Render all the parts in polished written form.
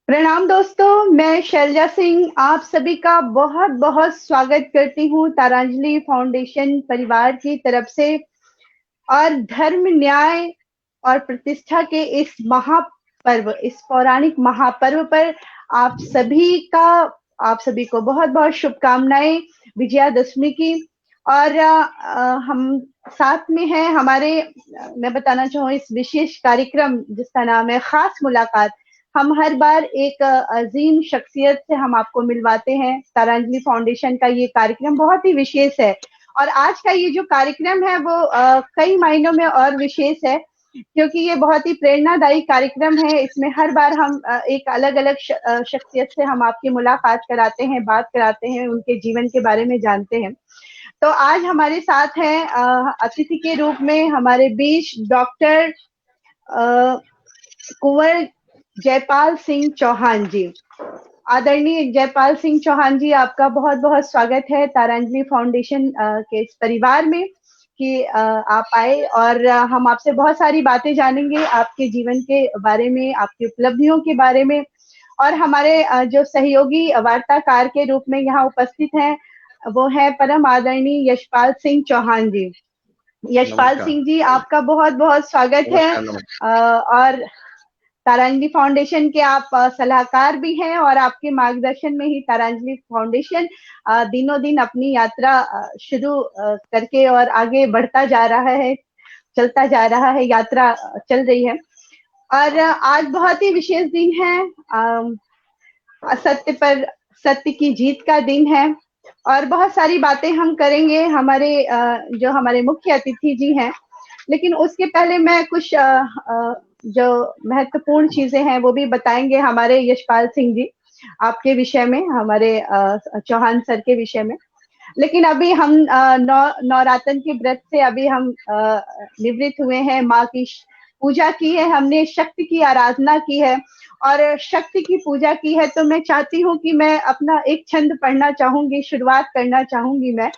प्रणाम दोस्तों, मैं शैलजा सिंह आप सभी का बहुत बहुत स्वागत करती हूँ तारांजलि फाउंडेशन परिवार की तरफ से। और धर्म, न्याय और प्रतिष्ठा के इस महापर्व, इस पौराणिक महापर्व पर आप सभी का आप सभी को बहुत बहुत शुभकामनाएं विजयादशमी की। और हम साथ में हैं हमारे, मैं बताना चाहूँ इस विशेष कार्यक्रम जिसका नाम है खास मुलाकात। हम हर बार एक अजीम शख्सियत से हम आपको मिलवाते हैं। तारांजलि फाउंडेशन का ये कार्यक्रम बहुत ही विशेष है और आज का ये जो कार्यक्रम है वो कई मायनों में और विशेष है, क्योंकि ये बहुत ही प्रेरणादायी कार्यक्रम है। इसमें हर बार हम एक अलग अलग शख्सियत से हम आपकी मुलाकात कराते हैं, बात कराते हैं, उनके जीवन के बारे में जानते हैं। तो आज हमारे साथ हैं अतिथि के रूप में हमारे बीच डॉक्टर कुंवर जयपाल सिंह चौहान जी। आदरणीय जयपाल सिंह चौहान जी, आपका बहुत बहुत स्वागत है तारांजलि फाउंडेशन के इस परिवार में कि आप आए और हम आपसे बहुत सारी बातें जानेंगे आपके जीवन के बारे में, आपकी उपलब्धियों के बारे में। और हमारे जो सहयोगी वार्ताकार के रूप में यहाँ उपस्थित हैं वो है परम आदरणीय यशपाल सिंह चौहान जी। यशपाल नमस्कार। सिंह जी, आपका बहुत बहुत स्वागत है। नमस्कार, नमस्कार। और तारांजलि फाउंडेशन के आप सलाहकार भी हैं और आपके मार्गदर्शन में ही तारांजलि फाउंडेशन दिनों दिन अपनी यात्रा शुरू करके और आगे बढ़ता जा रहा है, चलता जा रहा है, यात्रा चल रही है। और आज बहुत ही विशेष दिन है, असत्य पर सत्य की जीत का दिन है और बहुत सारी बातें हम करेंगे हमारे जो हमारे मुख्य अतिथि जी हैं। लेकिन उसके पहले मैं कुछ जो महत्वपूर्ण चीजें हैं वो भी बताएंगे हमारे यशपाल सिंह जी आपके विषय में, हमारे चौहान सर के विषय में। लेकिन अभी हम नवरात्र के व्रत से अभी हम निवृत्त हुए हैं। माँ की पूजा की है हमने, शक्ति की आराधना की है और शक्ति की पूजा की है। तो मैं चाहती हूँ कि मैं अपना एक छंद पढ़ना चाहूंगी, शुरुआत करना चाहूंगी मैं,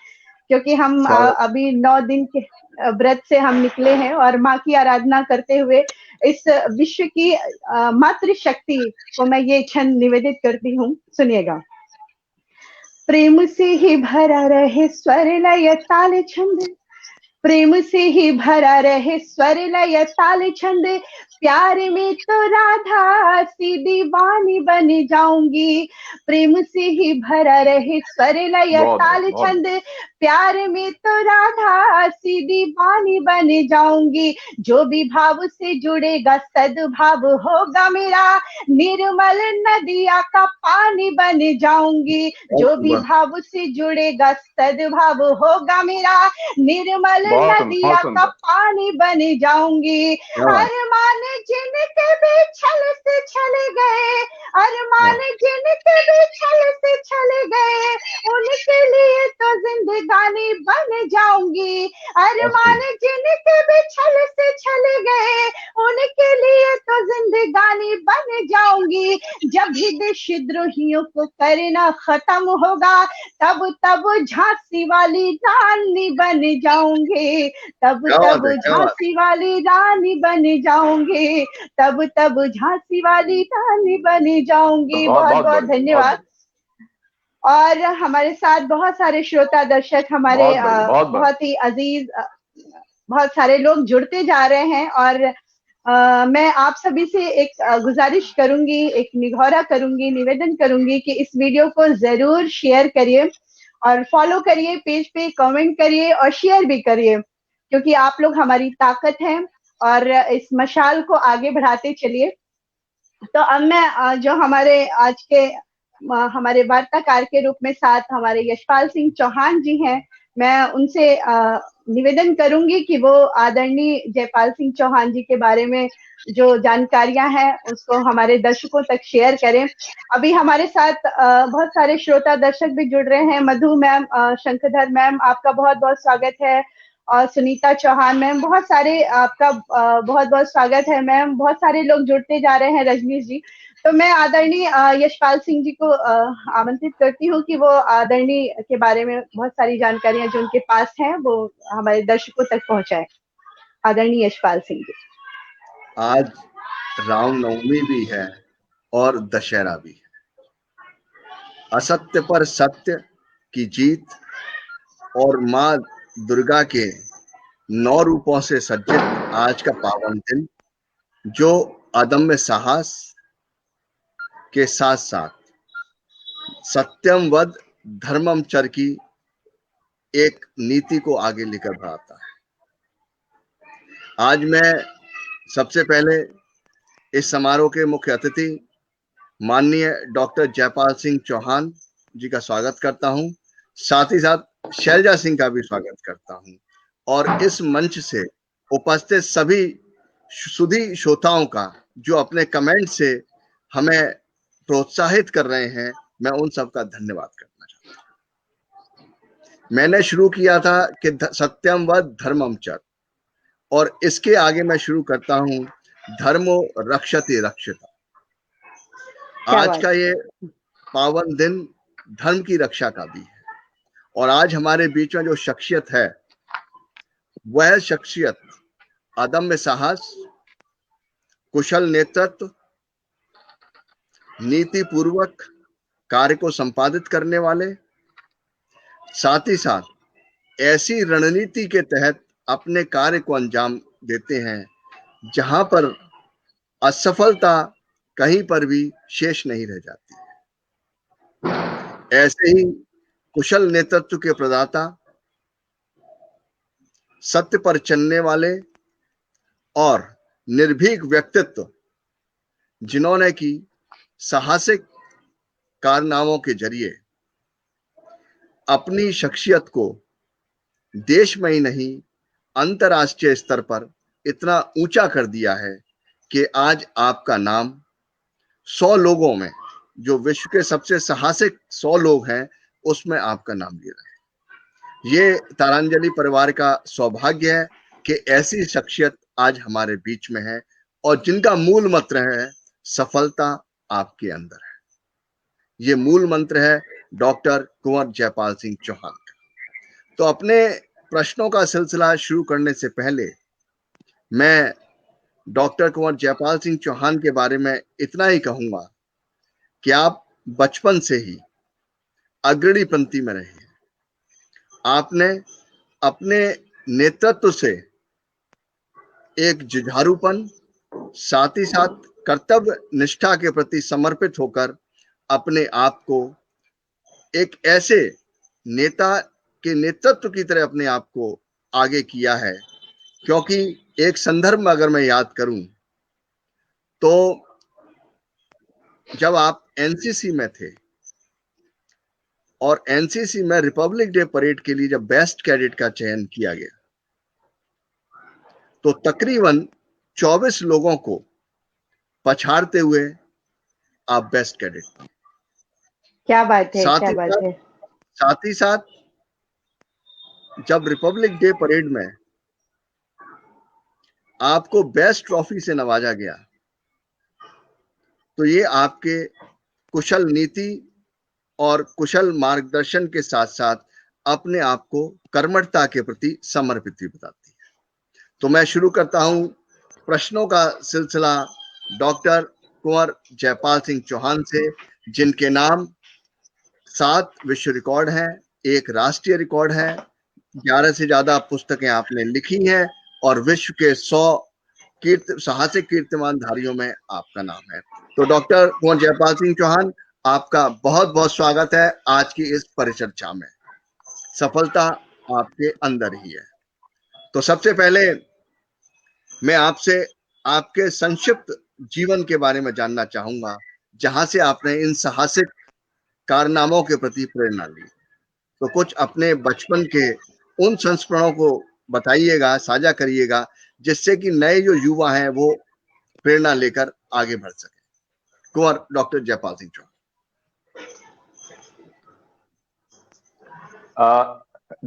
क्योंकि हम स्वागत। अभी 9 दिन के व्रत से हम निकले हैं और माँ की आराधना करते हुए इस विश्व की मातृ शक्ति को मैं ये छंद निवेदित करती हूँ। सुनिएगा। प्रेम से ही भरा रहे स्वर लय ताल छंद, प्रेम से ही भरा रहे स्वर लय ताल छंद, प्यार में तो राधा सी दीवानी बन जाऊंगी। प्रेम से ही भरा रहे स्वर लय बहुत ताल बहुत छंद, प्यार में तो राधा सी दीवानी बन जाऊंगी। जो भी भाव से जुड़ेगा सद्भाव होगा मेरा, निर्मल नदिया का पानी बन जाऊंगी। बहुत जो भी सुंदर। भाव से जुड़ेगा सद्भाव होगा मेरा, निर्मल बहुत सुंदर, नदिया बहुत का सुंदर। पानी बन जाऊंगी। क्या बात। अरमान जिनके भी छल से चले गए, अरमान वाह। जिनके भी छल से चले गए, उनके लिए तो जिंदगानी बन जाऊंगी। बहुत अरमान सुंदर। जिनके भी छल से चले गए, उनके लिए तो जिंदगानी बन जाऊंगी। जब भी देशद्रोहियों को करना खत्म होगा, तब तब झांसी वाली रानी बन जाऊंगे। तब क्या बात तब है, क्या बात झांसी वाली रानी बन जाऊंगे। तब तब झांसी वाली रानी बन है। जाऊंगी। बहुत बहुत बहुत बहुत बढ़िया, बहुत धन्यवाद। बढ़िया। और हमारे साथ बहुत सारे श्रोता दर्शक हमारे बहुत बढ़िया, बहुत बढ़िया। बहुत ही अजीज बहुत सारे लोग जुड़ते जा रहे हैं। और मैं आप सभी से एक गुजारिश करूंगी, एक निगौरा करूंगी, निवेदन करूंगी कि इस वीडियो को जरूर शेयर करिए और फॉलो करिए, पेज पे कमेंट करिए और शेयर भी करिए, क्योंकि आप लोग हमारी ताकत हैं और इस मशाल को आगे बढ़ाते चलिए। तो अब मैं जो हमारे आज के हमारे वार्ताकार के रूप में साथ हमारे यशपाल सिंह चौहान जी हैं, मैं उनसे निवेदन करूंगी कि वो आदरणीय जयपाल सिंह चौहान जी के बारे में जो जानकारियां हैं उसको हमारे दर्शकों तक शेयर करें। अभी हमारे साथ बहुत सारे श्रोता दर्शक भी जुड़ रहे हैं। मधु मैम, शंखधर मैम, आपका बहुत बहुत स्वागत है। और सुनीता चौहान मैम, बहुत सारे आपका बहुत बहुत स्वागत है मैम। बहुत सारे लोग जुड़ते जा रहे हैं। रजनीश जी, तो मैं आदरणीय यशपाल सिंह जी को आमंत्रित करती हूँ कि वो आदरणीय के बारे में बहुत सारी जानकारियां जो उनके पास हैं वो हमारे दर्शकों तक पहुंचाए। आदरणीय यशपाल सिंह जी। आज रामनवमी भी है और दशहरा भी है। असत्य पर सत्य की जीत और मां दुर्गा के 9 रूपों से सज्जित आज का पावन दिन, जो अदम्य साहस के साथ साथ सत्यम वद धर्मम चर की एक नीति को आगे लेकर बढ़ाता है। आज मैं सबसे पहले इस समारोह के मुख्य अतिथि माननीय डॉक्टर जयपाल सिंह चौहान जी का स्वागत करता हूं। साथ ही साथ शैलजा सिंह का भी स्वागत करता हूं और इस मंच से उपस्थित सभी सुधी श्रोताओं का जो अपने कमेंट से हमें प्रोत्साहित कर रहे हैं, मैं उन सबका धन्यवाद करना चाहता हूं। मैंने शुरू किया था कि सत्यम व धर्मम चर, और इसके आगे मैं शुरू करता हूं धर्मो रक्षति रक्षिता। आज का ये पावन दिन धर्म की रक्षा का भी है, और आज हमारे बीच में जो शख्सियत है वह शख्सियत अदम्य साहस, कुशल नेतृत्व, नीति पूर्वक कार्य को संपादित करने वाले, साथ ही साथ ऐसी रणनीति के तहत अपने कार्य को अंजाम देते हैं जहां पर असफलता कहीं पर भी शेष नहीं रह जाती है। ऐसे ही कुशल नेतृत्व के प्रदाता, सत्य पर चलने वाले और निर्भीक व्यक्तित्व, जिन्होंने की साहसिक कारनामों के जरिए अपनी शख्सियत को देश में ही नहीं अंतर्राष्ट्रीय स्तर पर इतना ऊंचा कर दिया है कि आज आपका नाम 100 लोगों में, जो विश्व के सबसे साहसिक 100 लोग हैं, उसमें आपका नाम ले रहा है। ये तारांजलि परिवार का सौभाग्य है कि ऐसी शख्सियत आज हमारे बीच में है और जिनका मूल मंत्र है सफलता आपके अंदर है। ये मूल मंत्र है डॉक्टर कुंवर जयपाल सिंह चौहान का। तो अपने प्रश्नों का सिलसिला शुरू करने से पहले मैं डॉक्टर कुंवर जयपाल सिंह चौहान के बारे में इतना ही कहूंगा कि आप बचपन से ही अग्रणी पंक्ति में रहे। आपने अपने नेतृत्व से एक जुझारूपन, साथ ही साथ कर्तव्य निष्ठा के प्रति समर्पित होकर अपने आप को एक ऐसे नेता के नेतृत्व की तरह अपने आप को आगे किया है। क्योंकि एक संदर्भ में अगर मैं याद करूं तो जब आप एनसीसी में थे और एनसीसी में रिपब्लिक डे परेड के लिए जब बेस्ट कैडेट का चयन किया गया तो तकरीबन 24 लोगों को पछाड़ते हुए आप बेस्ट कैडेट। क्या बात है, क्या बात है। साथ ही साथ जब रिपब्लिक डे परेड में आपको बेस्ट ट्रॉफी से नवाजा गया तो ये आपके कुशल नीति और कुशल मार्गदर्शन के साथ साथ अपने आप को कर्मठता के प्रति समर्पित भी बताती है। तो मैं शुरू करता हूं प्रश्नों का सिलसिला डॉक्टर कुंवर जयपाल सिंह चौहान से, जिनके नाम 7 विश्व रिकॉर्ड हैं, 1 राष्ट्रीय रिकॉर्ड है, 11 से ज्यादा पुस्तकें आपने लिखी हैं और विश्व के 100 साहसिक कीर्तिमानधारियों में आपका नाम है। तो डॉक्टर कुंवर जयपाल सिंह चौहान, आपका बहुत बहुत स्वागत है आज की इस परिचर्चा में। सफलता आपके अंदर ही है। तो सबसे पहले मैं आपसे आपके संक्षिप्त जीवन के बारे में जानना चाहूंगा, जहां से आपने इन साहसिक कारनामों के प्रति प्रेरणा ली। तो कुछ अपने बचपन के उन संस्मरणों को बताइएगा, साझा करिएगा, जिससे कि नए जो युवा हैं वो प्रेरणा लेकर आगे बढ़ सके। कुंवर डॉक्टर जयपाल सिंह चौहान।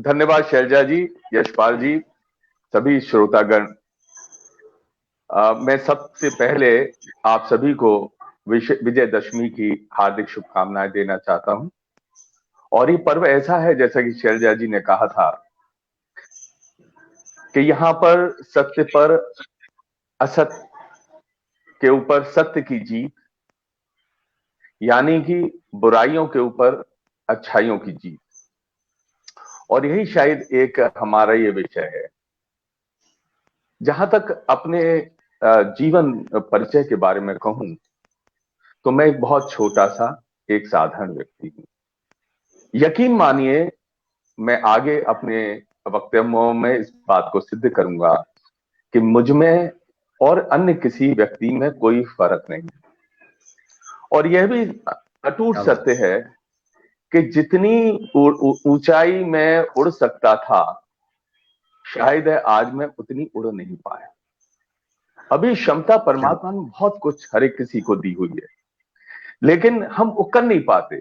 धन्यवाद शैलजा जी, यशपाल जी, सभी श्रोतागण। मैं सबसे पहले आप सभी को विजयदशमी की हार्दिक शुभकामनाएं देना चाहता हूं। और ये पर्व ऐसा है, जैसा कि शैलजा जी ने कहा था, कि यहाँ पर सत्य पर असत्य के ऊपर सत्य की जीत यानी कि बुराइयों के ऊपर अच्छाइयों की जीत। और यही शायद एक हमारा ये विषय है। जहां तक अपने जीवन परिचय के बारे में कहूं तो मैं एक बहुत छोटा सा एक साधारण व्यक्ति हूं। यकीन मानिए, मैं आगे अपने वक्तव्यों में इस बात को सिद्ध करूंगा कि मुझ में और अन्य किसी व्यक्ति में कोई फर्क नहीं। और यह भी अटूट सत्य है कि जितनी ऊंचाई में उड़ सकता था, शायद आज मैं उतनी उड़ नहीं पाया। अभी क्षमता परमात्मा ने बहुत कुछ हर एक किसी को दी हुई है, लेकिन हम उकर नहीं पाते।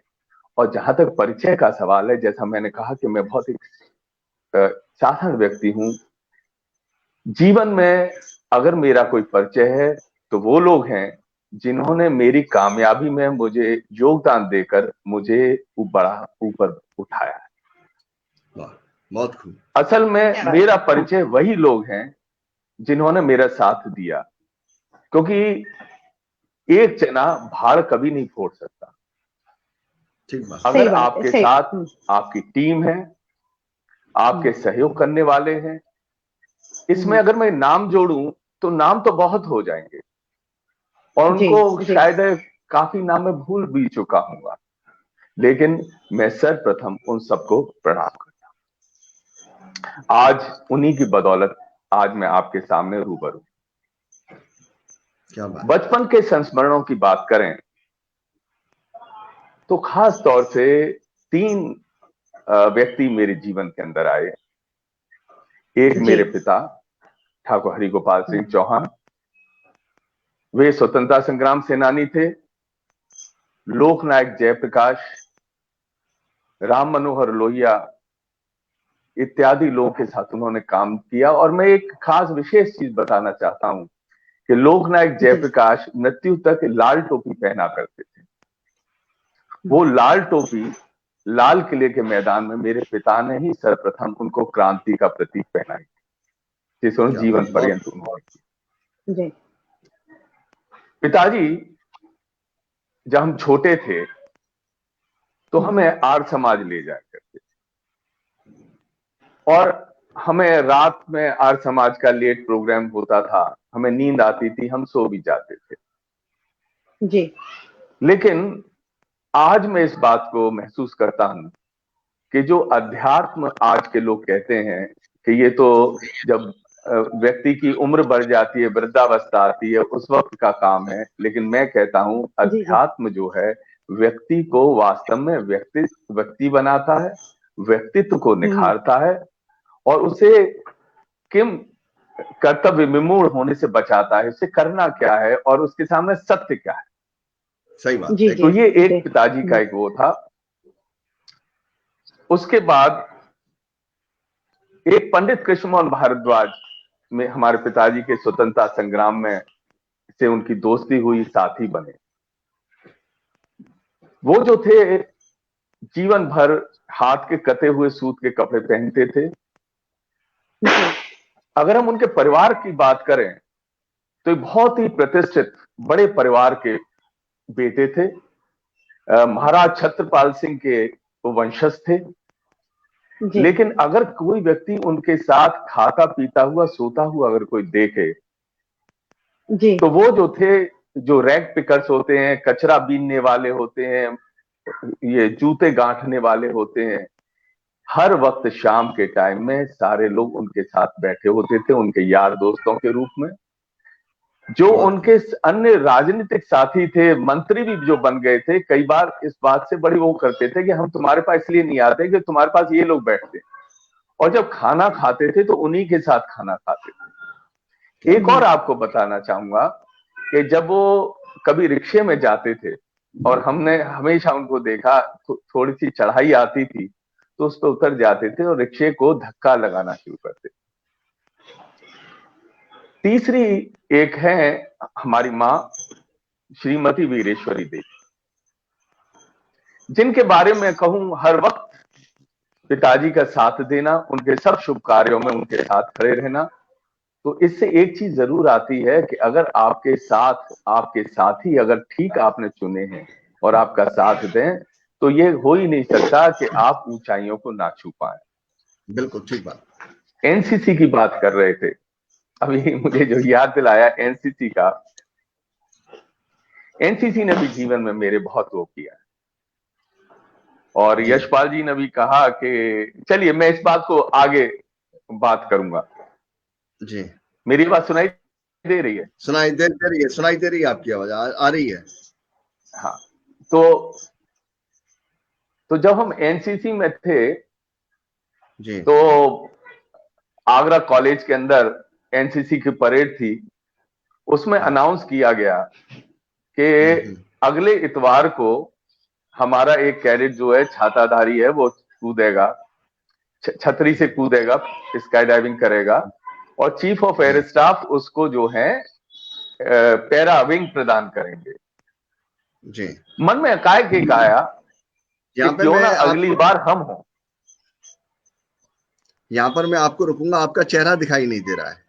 और जहां तक परिचय का सवाल है, जैसा मैंने कहा कि मैं बहुत एक साधारण व्यक्ति हूं। जीवन में अगर मेरा कोई परिचय है तो वो लोग हैं जिन्होंने मेरी कामयाबी में मुझे योगदान देकर मुझे बड़ा ऊपर उठाया है। बहुत खूब। असल में मेरा परिचय वही लोग हैं जिन्होंने मेरा साथ दिया, क्योंकि एक चना भाड़ कभी नहीं फोड़ सकता। ठीक बात। अगर आपके साथ आपकी टीम है, आपके सहयोग करने वाले हैं, इसमें अगर मैं नाम जोड़ूं तो नाम तो बहुत हो जाएंगे और उनको शायद काफी नाम मैं भूल भी चुका हूंगा, लेकिन मैं सर्वप्रथम उन सबको प्रणाम करता हूं। आज उन्हीं की बदौलत आज मैं आपके सामने रूबरू। क्या बात। बचपन के संस्मरणों की बात करें तो खास तौर से 3 व्यक्ति मेरे जीवन के अंदर आए। एक मेरे पिता ठाकुर हरिगोपाल सिंह चौहान, वे स्वतंत्रता संग्राम सेनानी थे। लोकनायक जयप्रकाश, राम मनोहर लोहिया इत्यादि लोगों के साथ उन्होंने काम किया। और मैं एक खास विशेष चीज बताना चाहता हूं कि लोकनायक जयप्रकाश मृत्यु तक लाल टोपी पहना करते थे। वो लाल टोपी लाल किले के मैदान में मेरे पिता ने ही सर्वप्रथम उनको क्रांति का प्रतीक पहनाई, जिसे उन्होंने जीवन पर्यंत उन्होंने। पिताजी जब हम छोटे थे तो हमें आर्य समाज ले जाया करते थे, और हमें रात में आर्य समाज का लेट प्रोग्राम होता था, हमें नींद आती थी, हम सो भी जाते थे जी। लेकिन आज मैं इस बात को महसूस करता हूं कि जो अध्यात्म आज के लोग कहते हैं कि ये तो जब व्यक्ति की उम्र बढ़ जाती है, वृद्धावस्था आती है, उस वक्त का काम है। लेकिन मैं कहता हूं अध्यात्म जो है व्यक्ति को वास्तव में व्यक्ति बनाता है, व्यक्तित्व को निखारता है और उसे किम कर्तव्य विमूढ़ होने से बचाता है। उसे करना क्या है और उसके सामने सत्य क्या है। सही बात। तो ये एक पिताजी का एक वो था। उसके बाद एक पंडित कृष्णमोहन भारद्वाज में हमारे पिताजी के स्वतंत्रता संग्राम में से उनकी दोस्ती हुई, साथी बने। वो जो थे जीवन भर हाथ के कते हुए सूत के कपड़े पहनते थे। अगर हम उनके परिवार की बात करें तो बहुत ही प्रतिष्ठित बड़े परिवार के बेटे थे। महाराज छत्रपाल सिंह के वो वंशज थे। लेकिन अगर कोई व्यक्ति उनके साथ खाता पीता हुआ सोता हुआ अगर कोई देखे तो वो जो थे, जो रैग पिकर्स होते हैं, कचरा बीनने वाले होते हैं, ये जूते गांठने वाले होते हैं, हर वक्त शाम के टाइम में सारे लोग उनके साथ बैठे होते थे, उनके यार दोस्तों के रूप में। जो उनके अन्य राजनीतिक साथी थे, मंत्री भी जो बन गए थे, कई बार इस बात से बड़ी वो करते थे कि हम तुम्हारे पास इसलिए नहीं आते कि तुम्हारे पास ये लोग बैठते, और जब खाना खाते थे तो उन्हीं के साथ खाना खाते थे। एक और आपको बताना चाहूंगा कि जब वो कभी रिक्शे में जाते थे और हमने हमेशा उनको देखा, थोड़ी सी चढ़ाई आती थी तो उस पर उतर जाते थे और रिक्शे को धक्का लगाना शुरू करते। तीसरी एक है हमारी मां श्रीमती वीरेश्वरी देवी, जिनके बारे में कहूं हर वक्त पिताजी का साथ देना, उनके सब शुभ कार्यों में उनके साथ खड़े रहना। तो इससे एक चीज जरूर आती है कि अगर आपके साथ आपके साथी अगर ठीक आपने चुने हैं और आपका साथ दें, तो ये हो ही नहीं सकता कि आप ऊंचाइयों को ना छू पाए। बिल्कुल ठीक बात। एनसीसी की बात कर रहे थे, अभी मुझे जो याद दिलाया एनसीसी का, एनसीसी ने भी जीवन में मेरे बहुत वो किया है। और यशपाल जी ने भी कहा कि चलिए मैं इस बात को आगे बात करूंगा। जी, मेरी बात सुनाई दे रही है? सुनाई दे रही है, सुनाई दे रही है, आपकी आवाज आ रही है। हाँ, तो जब हम एनसीसी में थे जी। तो आगरा कॉलेज के अंदर एनसीसी की परेड थी। उसमें अनाउंस किया गया कि अगले इतवार को हमारा एक कैडेट जो है छाताधारी है वो कूदेगा, छतरी से कूदेगा, स्काई डाइविंग करेगा, और चीफ ऑफ एयर स्टाफ उसको जो है पैरा विंग प्रदान करेंगे। जी। मन में एकाएक एक आया कि यहाँ पे क्यों मैं ना अगली बार हम हो। यहाँ पर मैं आपको रुकूंगा, आपका चेहरा दिखाई नहीं दे रहा है।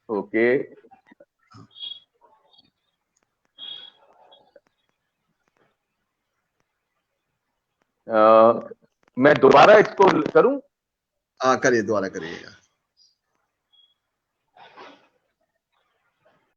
ओके, मैं दोबारा इसको करूं? हाँ, करिए, दोबारा करिएगा।